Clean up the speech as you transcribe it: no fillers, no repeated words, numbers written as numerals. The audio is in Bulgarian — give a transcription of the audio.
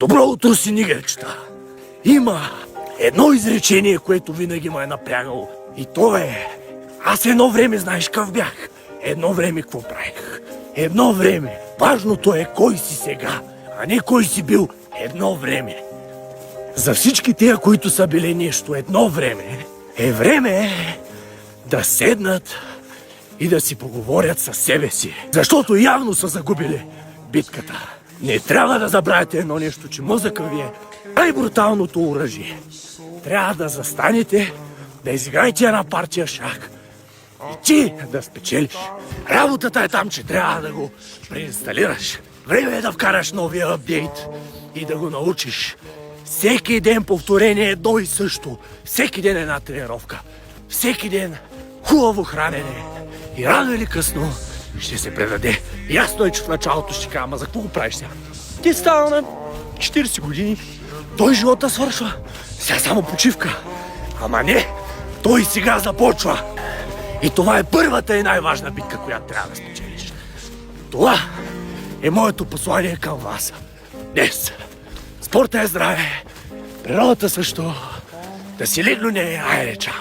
Добро утро, синигерчета! Има едно изречение, което винаги ме е напрягало. И то е: аз едно време, знаеш къв бях? Едно време какво правих? Едно време. Важното е кой си сега, а не кой си бил едно време. За всички тия, които са били нещо едно време, е време да седнат и да си поговорят със себе си. Защото явно са загубили битката. Не трябва да забравяте едно нещо, че мозъка ви е най-бруталното оръжие. Трябва да застанете, да изиграете една партия шах и ти да спечелиш. Работата е там, че трябва да го преинсталираш. Време е да вкараш новия апдейт и да го научиш. Всеки ден повторение е едно и също. Всеки ден една тренировка. Всеки ден хубаво хранене. И рано или късно ще се предаде. Ясно е, че в началото ще кажа: ама за какво го правиш сега? Ти става на 40 години. Той живота свършва. Сега само почивка. Ама не, той сега започва. И това е първата и най-важна битка, която трябва да спечелиш. Това е моето послание към вас днес. Спорта е здраве, природата също. Да си легно не е, айде, чао.